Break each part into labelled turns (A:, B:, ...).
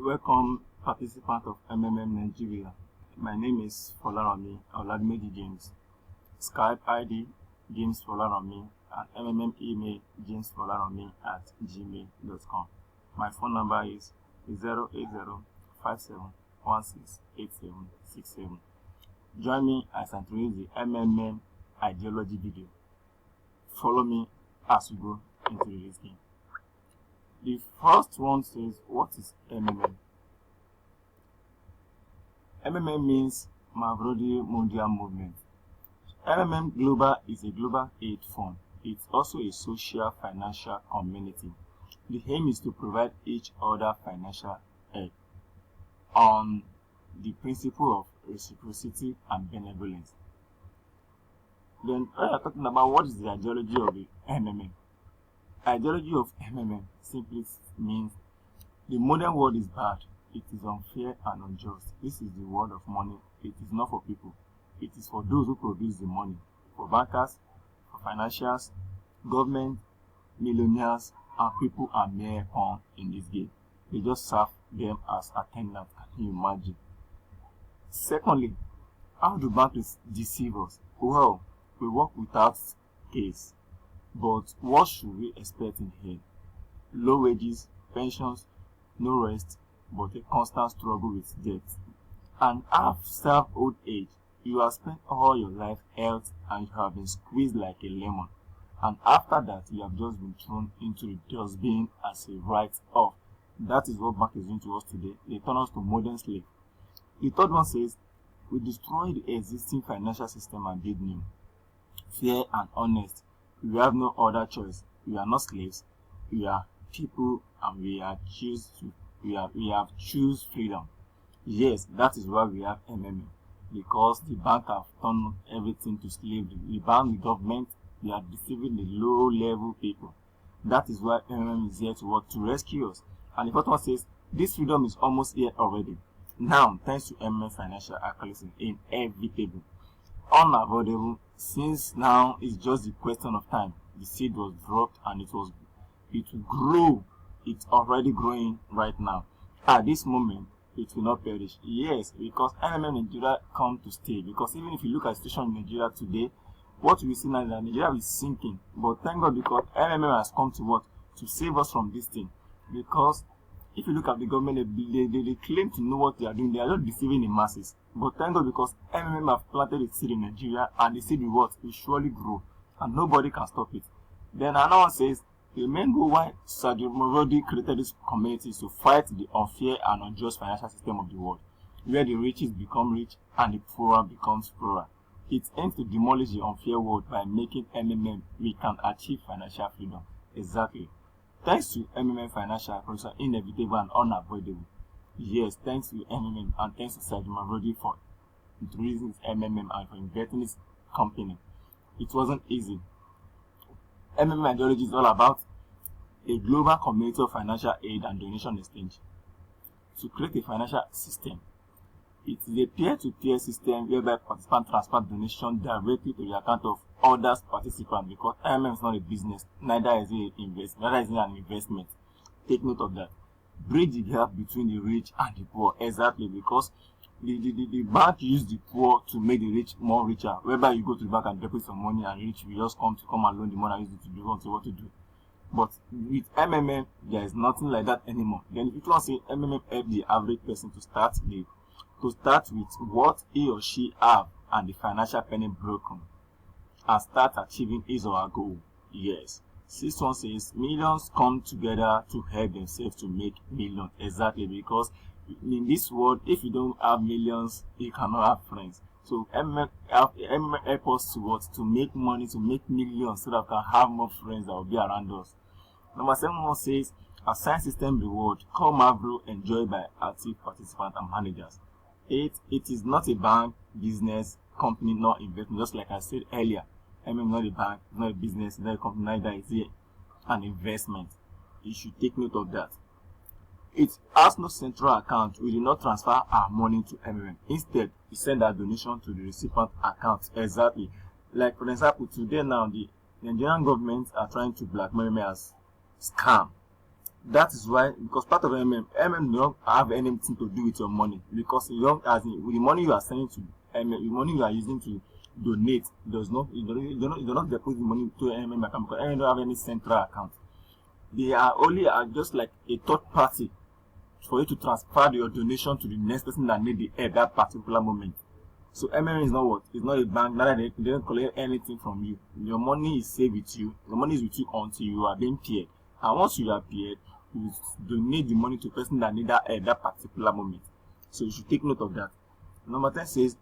A: Welcome, participant of Nigeria. My name is Folaranmi, Oladimeji James. Skype ID James Folaranmi and email jamesfolaranmi@gmail.com. My phone number is 08057168767. Join me as I introduce the ideology video. Follow me as we go into this game. The first one says, what is MMM? MMM means Mavrodi Mondial Movement. MMM Global is a global aid fund. It's also a social financial community. The aim is to provide each other financial aid on the principle of reciprocity and benevolence. Then we are talking about what is the ideology of the MMM. Ideology of MMM simply means the modern world is bad, it is unfair and unjust. This is the world of money. It is not for people. It is for those who produce the money. For bankers, for financials, government, millionaires, and people are mere pawn in this game. They just serve them as attendants. Can you imagine? Secondly, how do banks deceive us? Well, we work without case. But what should we expect in here? Low wages, pensions, no rest, but a constant struggle with debt. And after old age, you have spent all your life health and you have been squeezed like a lemon. And after that, you have just been thrown into the dustbin as a write-off. That is what bank is doing to us today. They turn us to modern slave. The third one says, we destroy the existing financial system and build new. Fair and honest. We have no other choice. We are not slaves. We are people, and we have choose freedom. Yes, that is why we have MMM, because the bank have turned everything to slavery. The bank, the government, they are deceiving the low-level people. That is why MMM is here to work to rescue us. And the fourth one says this freedom is almost here already. Now, thanks to MMM financial accuracy, inevitable, unavoidable. Since now it's just a question of time. The seed was dropped and it will grow. It's already growing right now. At this moment, it will not perish. Yes, because MMM Nigeria come to stay. Because even if you look at the situation in Nigeria today, what we see now is that Nigeria is sinking. But thank God, because MMM has come to what? To save us from this thing. Because if you look at the government, they claim to know what they are doing. They are not deceiving the masses. But thank God, because MMM have planted a seed in Nigeria, and the seed will surely grow, and nobody can stop it. Then another one says, the main goal why Sergio Morodi created this community is to fight the unfair and unjust financial system of the world, where the riches become rich and the poorer becomes poorer. It aims to demolish the unfair world by making MMM we can achieve financial freedom. Exactly. Thanks to MMM financial accuracy, inevitable and unavoidable. Yes, thanks to MMM and thanks to Sergio Morodi for introducing MMM and for inventing his company. It wasn't easy. MMM ideology is all about a global community of financial aid and donation exchange to create a financial system. It is a peer-to-peer system whereby participants transfer donation directly to the account of others participants, because MMM is not a business, neither is it an investment. Take note of that. Bridge the gap between the rich and the poor. Exactly, because the bank use the poor to make the rich more richer, whereby you go to the bank and deposit some money and rich will just come and loan the money and use it to do what to do. But with MMM, there is nothing like that anymore. Then if you want to say MMM help the average person to start with what he or she have and the financial penny broken, and start achieving his or her goal. Yes. This one says millions come together to help themselves to make millions. Exactly, because in this world, if you don't have millions, you cannot have friends. So MMM help us to make money, to make millions, so that we can have more friends that will be around us. Number 7 one says assign system reward, call Mavro enjoyed by active participants and managers. 8, it is not a bank, business, company, nor investment. Just like I said earlier, MMM is not a bank, not a business, not a company, neither is it an investment. You should take note of that. It has no central account. We do not transfer our money to MMM. Instead, we send our donation to the recipient account. Exactly. Like for example, today now the Nigerian government are trying to blackmail me as scam. That is why, because part of MM don't have anything to do with your money, because you don't, as in, with the money you are sending to MM, the money you are using to donate does not, you do not deposit the money to MM account, because MM don't have any central account. They are only just like a third party for you to transfer your donation to the next person that need the help that particular moment. So MM is not what? It's not a bank. Neither they don't collect anything from you. Your money is safe with you. Your money is with you until you are being paid. And once you are paid, you donate the money to a person that need that help that particular moment. So you should take note of that. Number 10 says,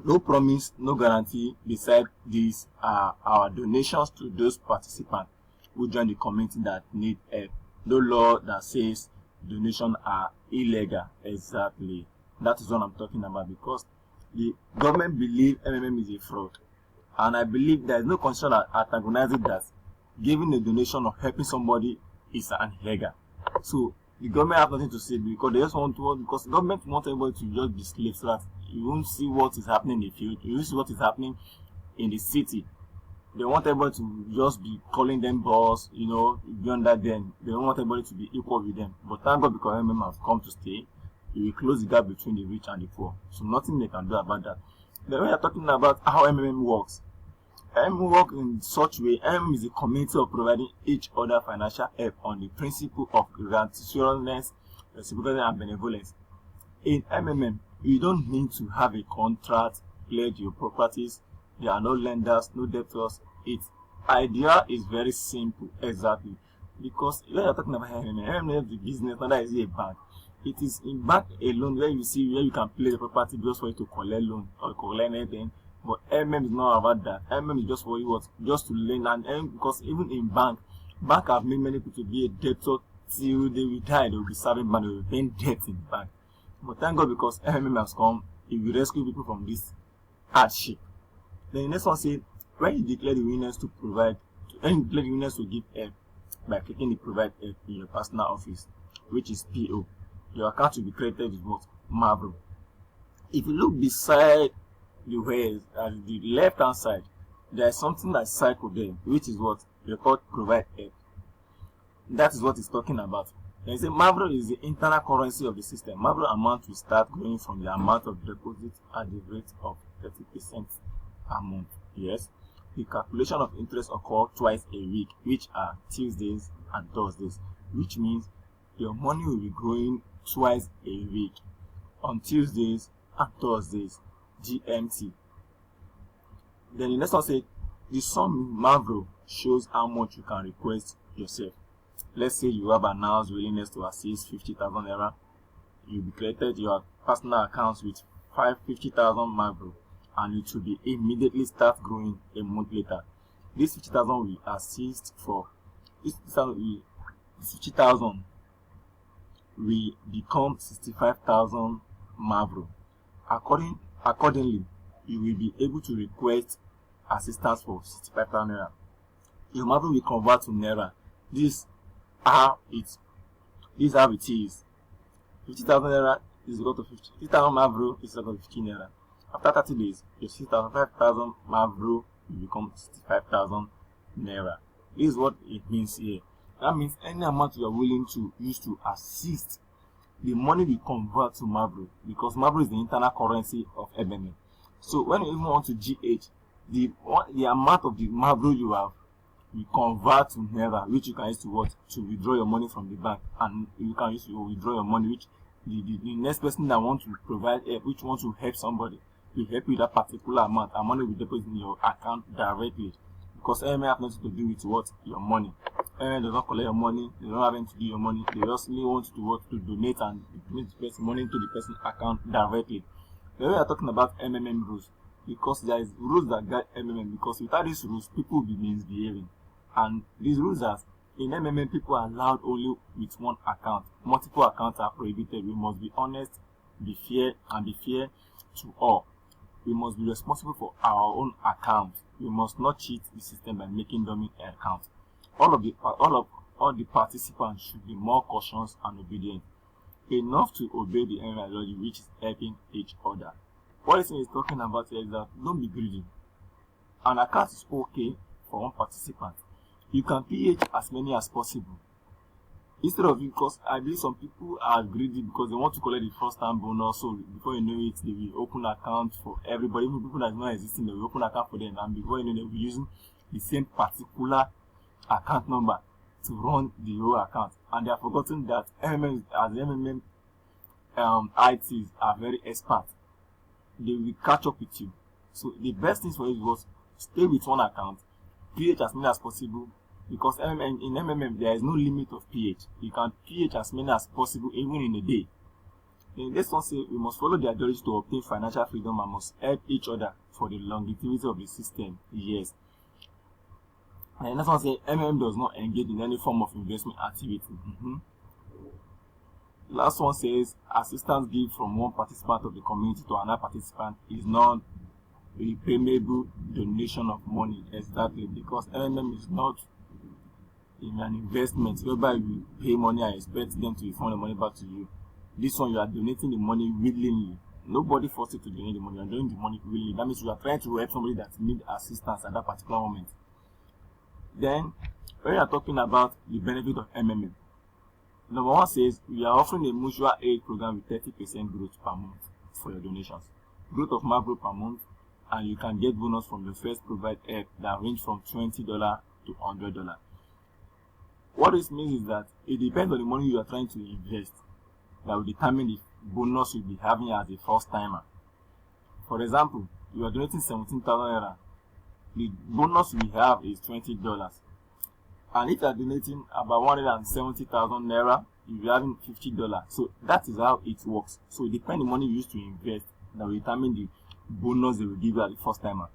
A: no promise, no guarantee. Beside these are our donations to those participants who join the community that need help. No law that says donations are illegal. Exactly. That is what I'm talking about, because the government believe MMM is a fraud, and I believe there is no constitution that antagonizes that giving a donation or helping somebody is an illegal. So the government have nothing to say, because they just want to, because the government wants everybody to just be slaves, so that you won't see what is happening in the field, you won't see what is happening in the city. They want everybody to just be calling them boss, be under them. They don't want everybody to be equal with them. But thank God, because MMM has come to stay, it will close the gap between the rich and the poor. So nothing they can do about that. Then we are talking about how MMM works. MMM works in such way. MMM is a community of providing each other financial help on the principle of graciousness, reciprocity, and benevolence. In MMM, you don't need to have a contract, pledge your properties. There are no lenders, no debtors. Its idea is very simple, exactly. Because when you're talking about MMM is the business, not that is a bank. It is in bank alone where you can pledge the property just for you to collect loan or collect anything. But MM is not about that. MM is just for you just to lend, and because even in bank have made many people to be a debtor till they retire. They will be serving money, they will be paying debt in the bank. But thank God, because MM has come, it will rescue people from this hardship. Then the next one says, when you declare the willingness to give help by clicking the provide help in your personal office, which is PO, your account will be created with what? Mavro. If you look beside the wares at the left hand side, there is something that cycle there, which is what they call provide help. That is what it's talking about. They say Mavro is the internal currency of the system. Mavro amount will start growing from the amount of deposit at the rate of 30% a month. Yes. The calculation of interest occurs twice a week, which are Tuesdays and Thursdays, which means your money will be growing twice a week on Tuesdays and Thursdays, GMT. Then the next one says, the sum in Mavro shows how much you can request yourself. Let's say you have announced willingness to assist 50,000 naira. You be created your personal accounts with 50,000 Mavro, and it will be immediately start growing a month later. This 50,000 will assist for this 50,000 will become 65,000 Mavro. Accordingly, you will be able to request assistance for 65,000 naira. Your Mavro will convert to naira. This is how it is. 50,000 naira is equal to 50,000 Mavro is equal to 15 naira. After 30 days, your 5,000 Mavro will become 65,000 naira. This is what it means here. That means any amount you are willing to use to assist, the money will convert to Mavro, because Mavro is the internal currency of MMM. So when you even want to GH, the amount of the Mavro you have will convert to naira, which you can use to withdraw your money from the bank, and you can use to withdraw your money, which the next person that wants to provide help, which wants to help somebody, will help you with that particular amount, and money will deposit in your account directly, because MMM have nothing to do with your money. MMM does not collect your money, they don't have anything to do your money, they just really want you to donate and donate the person money to the person's account directly. Then we are talking about MMM rules, because there is rules that guide MMM, because without these rules, people will be misbehaving. And these rules are, in MMM, people are allowed only with one account. Multiple accounts are prohibited. We must be honest, be fair to all. We must be responsible for our own account. We must not cheat the system by making dummy accounts. All the participants should be more cautious and obedient, enough to obey the MMM ideology, which is helping each other. What this is talking about here is that don't be greedy. An account is okay for one participant. You can PH as many as possible. Instead of, because I believe some people are greedy because they want to collect the first time bonus, so before you know it, they will open account for everybody. Even people that are not existing, they will open account for them, and before you know, they will be using the same particular account number to run the whole account, and they have forgotten that MMM, as MMM ITs are very expert, they will catch up with you. So the best thing for you was stay with one account, PH as many as possible, because in MMM there is no limit of PH. You can PH as many as possible even in a day. Then this one says we must follow the ideology to obtain financial freedom and must help each other for the longevity of the system. Yes. And this one says MMM does not engage in any form of investment activity. Last one says assistance given from one participant of the community to another participant is not a repayable donation of money. Exactly, because MMM is not in an investment whereby you pay money and expect them to refund the money back to you. This one, you are donating the money willingly. Nobody forces you to donate the money. You are donating the money willingly. That means you are trying to help somebody that needs assistance at that particular moment. Then, when you are talking about the benefit of MMM, number one says we are offering a mutual aid program with 30% growth per month for your donations. Growth of macro per month, and you can get bonus from your first provide help that range from $20 to $100. What this means is that it depends on the money you are trying to invest that will determine the bonus you'll be having as a first timer. For example, you are donating 17,000 naira. The bonus we have is $20. And if you are donating about 170,000 naira, you'll be having $50. So that is how it works. So it depends on the money you use to invest that will determine the bonus they will give you at the first timer.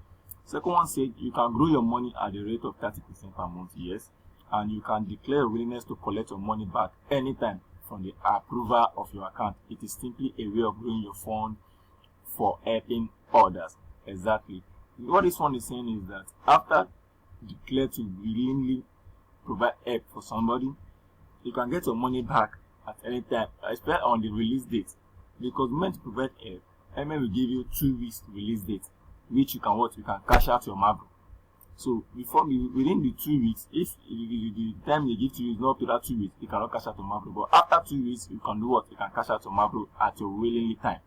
A: Second one said you can grow your money at the rate of 30% per month, yes. And you can declare a willingness to collect your money back anytime from the approval of your account. It is simply a way of growing your fund for helping others. Exactly. What this one is saying is that after declare to willingly provide help for somebody, you can get your money back at any time, especially on the release date. Because when you provide help, MM will give you 2 weeks release date, which you can cash out your marble. So within the 2 weeks, if the time they give to you is not up to that 2 weeks, you cannot cash out your marble. But after 2 weeks, you can do what? You can cash out your marble at your willingly time.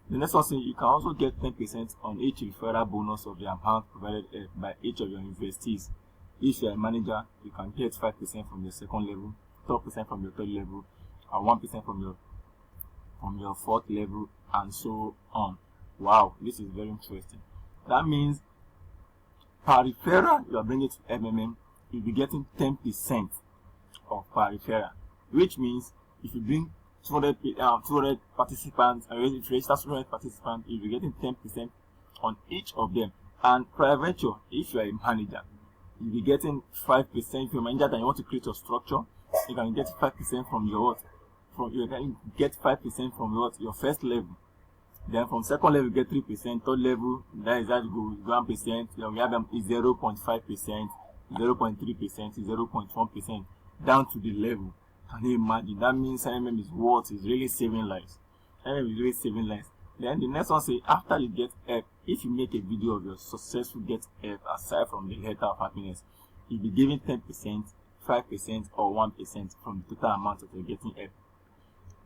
A: The next one says you can also get 10% on each referral bonus of the amount provided by each of your investees. If you are a manager, you can get 5% from your second level, 12% from your third level, and 1% from your fourth level, and so on. Wow, this is very interesting. That means per referral you are bringing to MMM, you'll be getting 10% of per referral, which means if you bring 200 participants, and if you register 200 participants, you'll be getting 10% on each of them. And per venture, if you are a manager, you'll be getting 5%. If you're a manager and you want to create your structure, you can get 5% from your what? You can get 5% from what? Your first level. Then from second level, you get 3%. Third level, that is how you go 1%. Then we have them 0.5%, 0.3%, 0.1%, down to the level. Can you imagine? That means MM is what is really saving lives. MM is really saving lives. Then the next one say after you get help, if you make a video of your successful get help aside from the letter of happiness, you'll be giving 10%, 5%, or 1% from the total amount that you're getting help.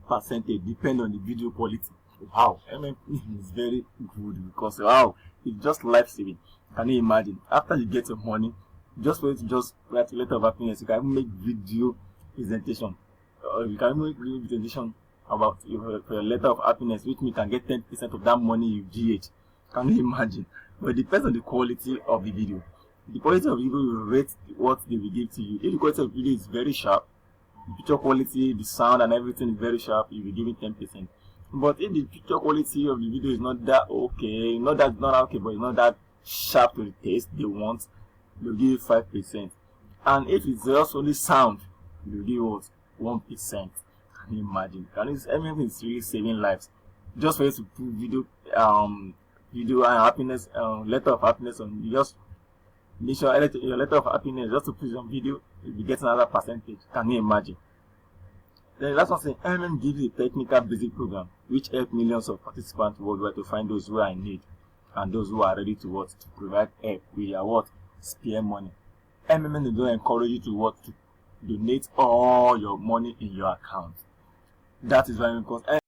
A: Percentage depend on the video quality. Wow, MM is very good because wow, it's just life saving. Can you imagine? After you get your money, just for you to just write a letter of happiness, you can even make video presentation. You can even make video presentation about your letter of happiness, which means you can get 10% of that money you GH. Can you imagine? But it depends on the quality of the video. The quality of the video will rate what they will give to you. If the quality of the video is very sharp, the picture quality, the sound and everything is very sharp, you'll be giving 10%. But if the picture quality of the video is not that okay, not okay, but it's not that sharp to the taste they want, they'll give you 5%. And if it's just only sound, they'll give what? 1%. Can you imagine? Everything is really saving lives. Just for you to put video and happiness, letter of happiness on, you just make sure your letter of happiness just to put it on video, you'll be getting another percentage. Can you imagine? Then last one saying MM gives a technical basic program which help millions of participants worldwide to find those who are in need and those who are ready to provide help with their spare money. MM don't encourage you to donate all your money in your account. That is why, because